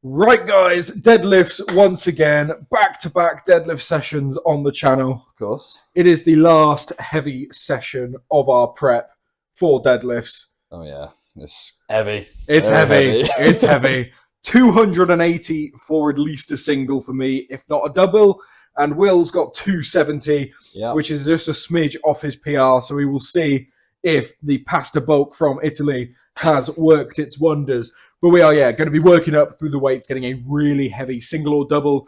Right, guys, deadlifts once again, back-to-back deadlift sessions on the channel. Of course. It is the last heavy session of our prep for deadlifts. Oh, yeah. It's heavy. It's heavy. It's heavy. 280 for at least a single for me, if not a double. And Will's got 270, which is just a smidge off his PR. So we will see if the pasta bulk from Italy has worked its wonders. But we are, going to be working up through the weights, getting a really heavy single or double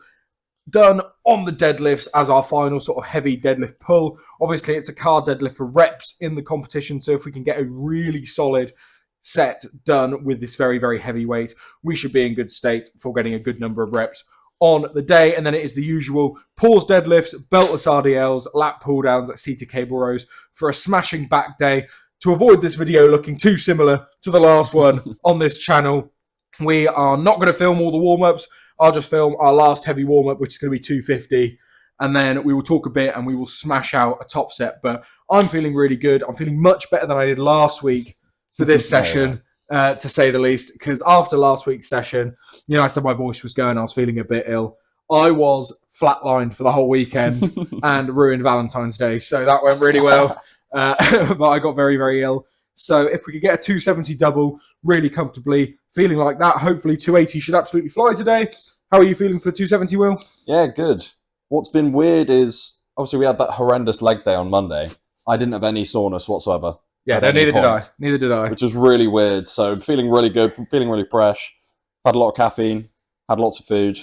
done on the deadlifts as our final sort of heavy deadlift pull. Obviously, it's a car deadlift for reps in the competition. So if we can get a really solid set done with this very, very heavy weight, we should be in good state for getting a good number of reps on the day. And then it is the usual pause deadlifts, beltless RDLs, lat pull downs, seated cable rows for a smashing back day. To avoid this video looking too similar to the last one on this channel, we are not going to film all the warm-ups. I'll just film our last heavy warm-up, which is going to be 250. And then we will talk a bit and we will smash out a top set. But I'm feeling really good. I'm feeling much better than I did last week for this session, to say the least. Because after last week's session, I said my voice was going. I was feeling a bit ill. I was flatlined for the whole weekend and ruined Valentine's Day. So that went really well. But I got very, very ill. So if we could get a 270 double really comfortably, feeling like that, hopefully 280 should absolutely fly today. How are you feeling for 270, Will? Yeah, good. What's been weird is, obviously we had that horrendous leg day on Monday. I didn't have any soreness whatsoever. Yeah, no, neither did I. Which was really weird. So I'm feeling really good, feeling really fresh. Had a lot of caffeine, had lots of food.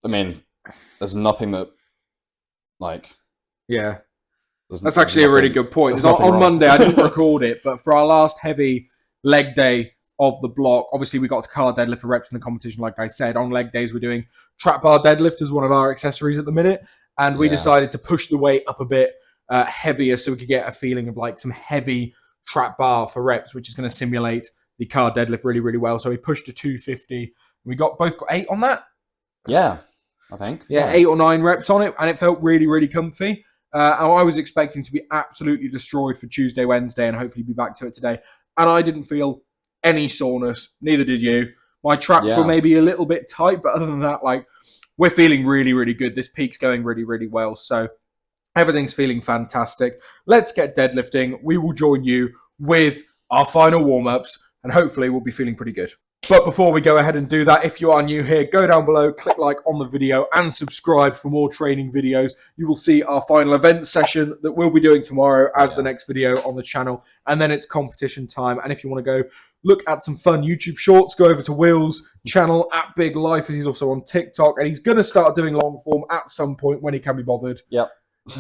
I mean, there's nothing that, Yeah. That's actually a really good point. On Monday, I didn't record it, but for our last heavy leg day of the block, obviously we got the car deadlift for reps in the competition, like I said. On leg days, we're doing trap bar deadlift as one of our accessories at the minute, and we decided to push the weight up a bit heavier so we could get a feeling of like some heavy trap bar for reps, which is going to simulate the car deadlift really, really well. So we pushed to 250. We both got 8 on that? Yeah, I think. Yeah, 8 or 9 reps on it, and it felt really, really comfy. I was expecting to be absolutely destroyed for Tuesday, Wednesday, and hopefully be back to it today. And I didn't feel any soreness. Neither did you. My traps were maybe a little bit tight, but other than that, we're feeling really, really good. This peak's going really, really well. So everything's feeling fantastic. Let's get deadlifting. We will join you with our final warm-ups, and hopefully we'll be feeling pretty good. But before we go ahead and do that, if you are new here, go down below, click like on the video and subscribe for more training videos. You will see our final event session that we'll be doing tomorrow as the next video on the channel. And then it's competition time. And if you want to go look at some fun YouTube shorts, go over to Will's channel at Big Life. He's also on TikTok and he's going to start doing long form at some point when he can be bothered. Yep.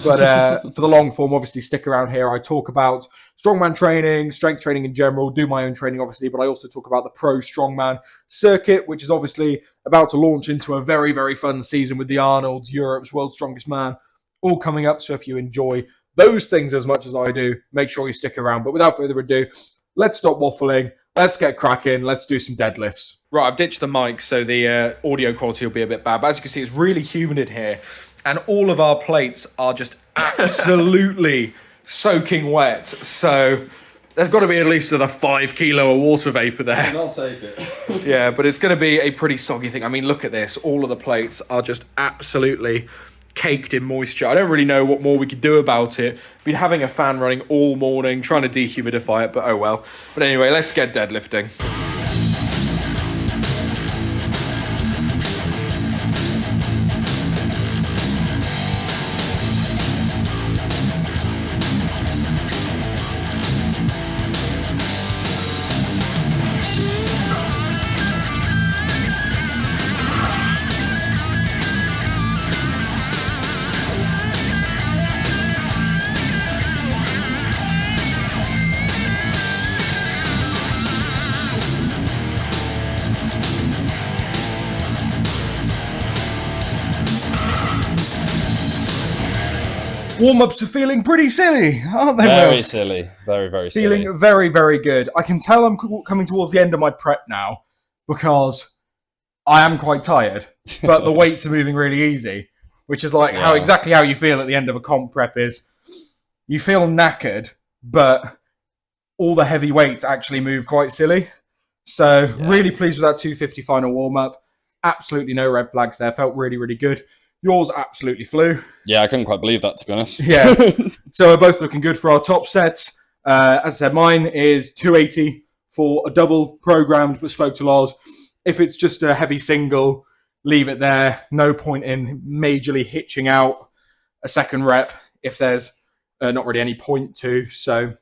But for the long form, obviously stick around here. I talk about strongman training, strength training in general, do my own training, obviously, but I also talk about the pro strongman circuit, which is obviously about to launch into a very, very fun season with the Arnolds, Europe's World's Strongest Man, all coming up. So if you enjoy those things as much as I do, make sure you stick around. But without further ado, let's stop waffling. Let's get cracking. Let's do some deadlifts. Right, I've ditched the mic, so the audio quality will be a bit bad. But as you can see, it's really humid in here. And all of our plates are just absolutely soaking wet. So there's got to be at least another 5 kilo of water vapor there. I'll take it. Yeah, but it's going to be a pretty soggy thing. I mean, look at this. All of the plates are just absolutely caked in moisture. I don't really know what more we could do about it. Been having a fan running all morning, trying to dehumidify it, but oh well. But anyway, let's get deadlifting. Warm-ups are feeling pretty silly, aren't they? Very silly. Very, very silly. Feeling very, very good. I can tell I'm coming towards the end of my prep now because I am quite tired, but the weights are moving really easy, which is like exactly how you feel at the end of a comp prep is you feel knackered, but all the heavy weights actually move quite silly. So really pleased with that 250 final warm-up. Absolutely no red flags there. Felt really, really good. Yours absolutely flew. Yeah, I couldn't quite believe that, to be honest. Yeah. So we're both looking good for our top sets. As I said, mine is 280 for a double programmed, but spoke to Loz. If it's just a heavy single, leave it there. No point in majorly hitching out a second rep if there's not really any point to. So,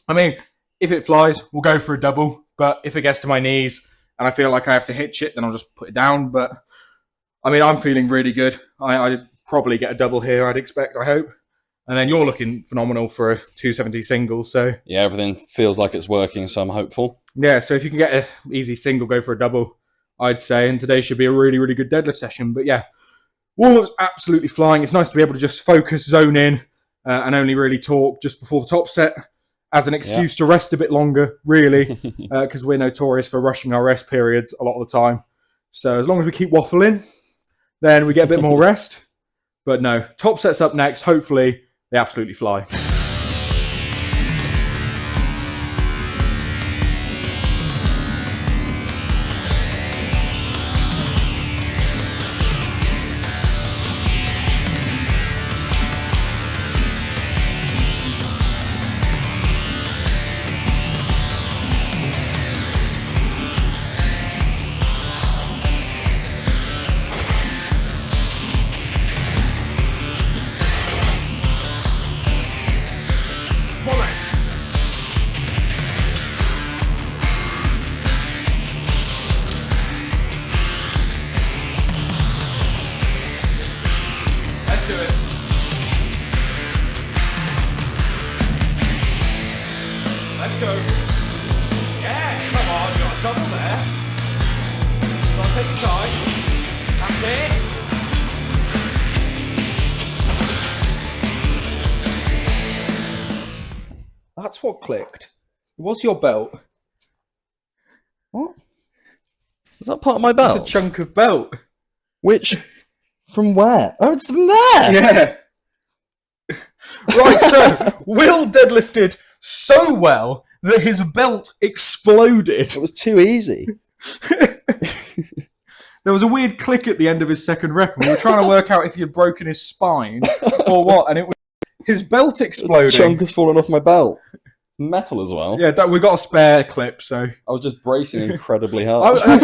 I mean, if it flies, we'll go for a double. But if it gets to my knees and I feel like I have to hitch it, then I'll just put it down. But, I mean, I'm feeling really good. I'd probably get a double here, I'd expect, I hope. And then you're looking phenomenal for a 270 single. So yeah, everything feels like it's working, so I'm hopeful. Yeah, so if you can get an easy single, go for a double, I'd say. And today should be a really, really good deadlift session. But yeah, warm-up's absolutely flying. It's nice to be able to just focus, zone in, and only really talk just before the top set as an excuse to rest a bit longer, really, because we're notorious for rushing our rest periods a lot of the time. So as long as we keep waffling, then we get a bit more rest. But no, top set's up next. Hopefully, they absolutely fly. That's what clicked. What's your belt? What? Is that part of my belt? It's a chunk of belt. Which? From where? Oh, it's from there! Yeah. Right, so Will deadlifted so well that his belt exploded. It was too easy. There was a weird click at the end of his second rep, and we were trying to work out if he had broken his spine or what, and it was his belt exploding. A chunk has fallen off my belt. Metal as well. Yeah, we got a spare clip, so I was just bracing incredibly hard. I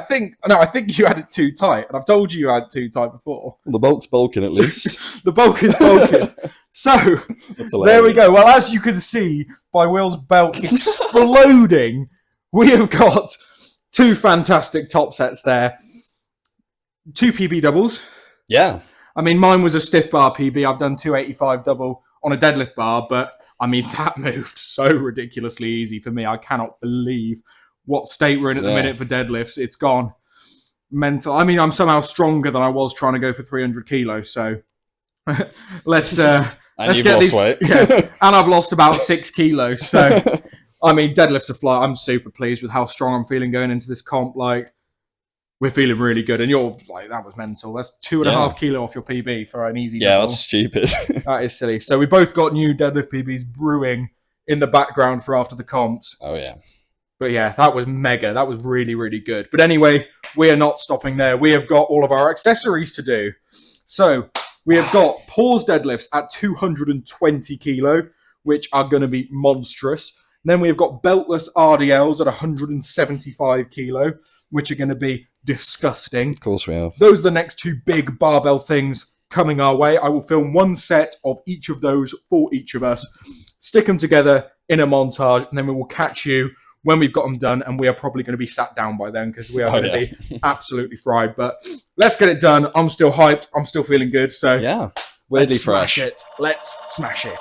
think you had it too tight, and I've told you had it too tight before. Well, the bulk's bulking at least. The bulk is bulking. So there we go. Well, as you can see by Will's belt exploding, we have got two fantastic top sets there. Two PB doubles. Yeah. I mean, mine was a stiff bar PB. I've done 285 double on a deadlift bar, but I mean, that moved so ridiculously easy for me. I cannot believe what state we're in at the minute for deadlifts. It's gone mental. I mean, I'm somehow stronger than I was trying to go for 300 kilos. So let's get these. Weight. Yeah, and I've lost about 6 kilos. So I mean, deadlifts are fly. I'm super pleased with how strong I'm feeling going into this comp. Like, we're feeling really good, and you're like, that was mental. That's 2.5 kilo off your PB for an easy. Yeah, double. that's stupid. That is silly. So we both got new deadlift PBs brewing in the background for after the comps. Oh yeah. But yeah, that was mega. That was really, really good. But anyway, we are not stopping there. We have got all of our accessories to do. So we have got pause deadlifts at 220 kilo, which are going to be monstrous. Then we have got beltless RDLs at 175 kilo, which are going to be disgusting. Of course we have. Those are the next two big barbell things coming our way. I will film one set of each of those for each of us, stick them together in a montage, and then we will catch you when we've got them done, and we are probably going to be sat down by then because we are going to be absolutely fried. But let's get it done. I'm still hyped. I'm still feeling good. So yeah, let's smash it. Let's smash it.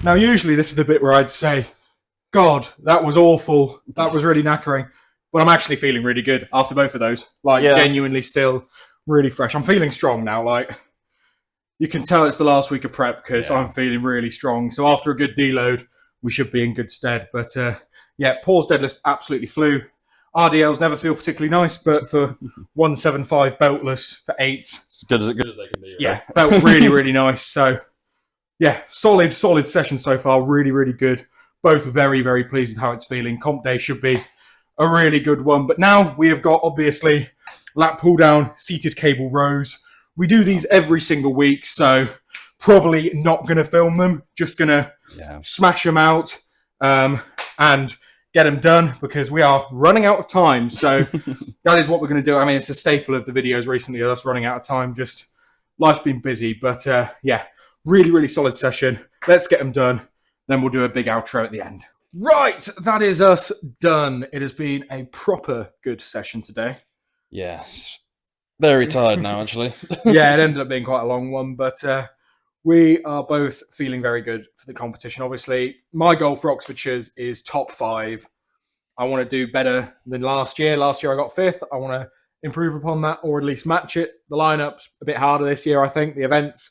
Now, usually this is the bit where I'd say, God, that was awful. That was really knackering. But I'm actually feeling really good after both of those. Like, genuinely still really fresh. I'm feeling strong now. Like, you can tell it's the last week of prep because I'm feeling really strong. So after a good deload, we should be in good stead. But yeah, pause deadlifts absolutely flew. RDLs never feel particularly nice, but for 175 beltless for 8s. It's good as they can be. Right? Yeah, felt really, really nice. So yeah, solid session so far. Really, really good. Both very, very pleased with how it's feeling. Comp day should be a really good one. But now we have got, obviously, lat pull down, seated cable rows. We do these every single week, so probably not going to film them. Just going to smash them out and get them done because we are running out of time. So that is what we're going to do. I mean, it's a staple of the videos recently, us running out of time. Just life's been busy. But yeah, really, really solid session. Let's get them done. Then we'll do a big outro at the end. Right, that is us done. It has been a proper good session today. Yeah, very tired now, actually. Yeah, it ended up being quite a long one, but we are both feeling very good for the competition. Obviously, my goal for Oxfordshire's is top 5. I want to do better than last year. Last year I got 5th. I want to improve upon that or at least match it. The lineup's a bit harder this year, I think. The events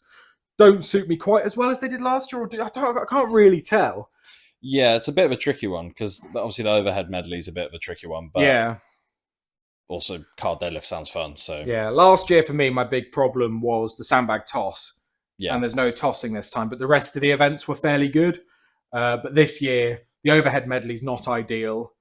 don't suit me quite as well as they did last year. I can't really tell. Yeah, it's a bit of a tricky one because obviously the overhead medley is a bit of a tricky one. But also, car deadlift sounds fun. So yeah, last year for me, my big problem was the sandbag toss. Yeah, and there's no tossing this time. But the rest of the events were fairly good. But this year, the overhead medley is not ideal,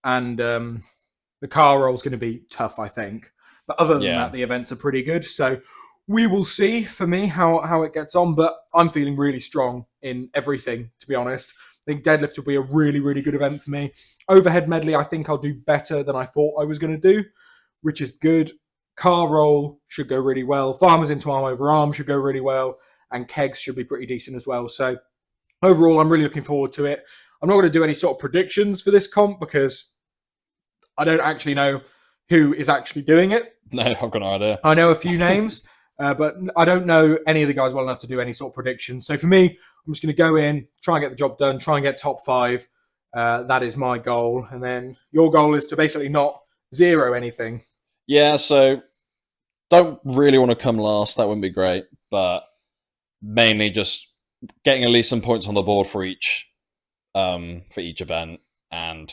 and the car roll is going to be tough, I think. But other than that, the events are pretty good. So we will see for me how it gets on. But I'm feeling really strong in everything, to be honest. I think deadlift will be a really, really good event for me. Overhead medley, I think I'll do better than I thought I was going to do, which is good. Car roll should go really well. Farmers into arm over arm should go really well. And kegs should be pretty decent as well. So overall, I'm really looking forward to it. I'm not going to do any sort of predictions for this comp because I don't actually know who is actually doing it. No, I've got no idea. I know a few names, but I don't know any of the guys well enough to do any sort of predictions. So for me, I'm just going to go in, try and get the job done, try and get top 5. That is my goal. And then your goal is to basically not zero anything. Yeah, so don't really want to come last. That wouldn't be great. But mainly just getting at least some points on the board for each event. And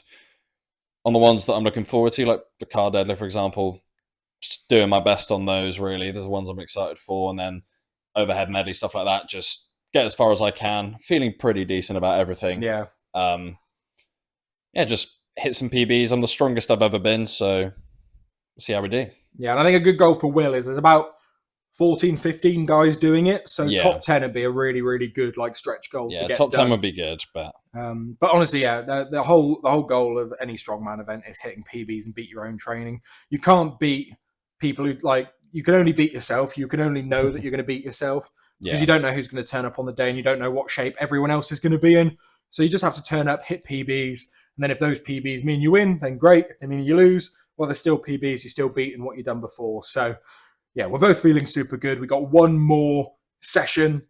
on the ones that I'm looking forward to, like the car deadlift, for example, just doing my best on those, really. Those are the ones I'm excited for. And then overhead medley, stuff like that, just get as far as I can. Feeling pretty decent about everything. Yeah. Just hit some PBs. I'm the strongest I've ever been, so we'll see how we do. Yeah, and I think a good goal for Will is there's about 14, 15 guys doing it, so top 10 would be a really, really good stretch goal to get top 10 done. would be good, but honestly, the whole goal of any strongman event is hitting PBs and beat your own training. You can't beat people who you can only beat yourself. You can only know that you're going to beat yourself because you don't know who's going to turn up on the day and you don't know what shape everyone else is going to be in. So you just have to turn up, hit PBs, and then if those PBs mean you win, then great. If they mean you lose, well, there's still PBs. You're still beating what you've done before. So yeah, we're both feeling super good. We got one more session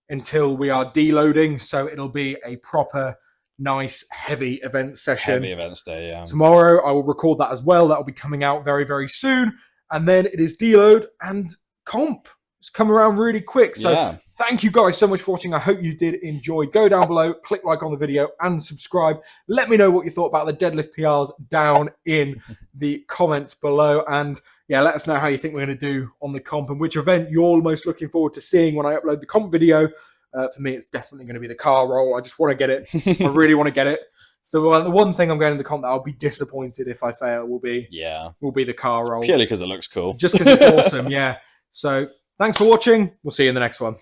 until we are deloading, so it'll be a proper, nice, heavy event session. Heavy events day, yeah. Tomorrow, I will record that as well. That'll be coming out very, very soon. And then it is deload and comp. It's come around really quick. So thank you guys so much for watching. I hope you did enjoy. Go down below, click like on the video and subscribe. Let me know what you thought about the deadlift PRs down in the comments below. And yeah, let us know how you think we're going to do on the comp and which event you're most looking forward to seeing when I upload the comp video. For me, it's definitely going to be the car roll. I just want to get it. I really want to get it. So the one thing I'm going to the comp that I'll be disappointed if I fail will be the car roll. Purely because it looks cool. Just because it's awesome, yeah. So thanks for watching. We'll see you in the next one.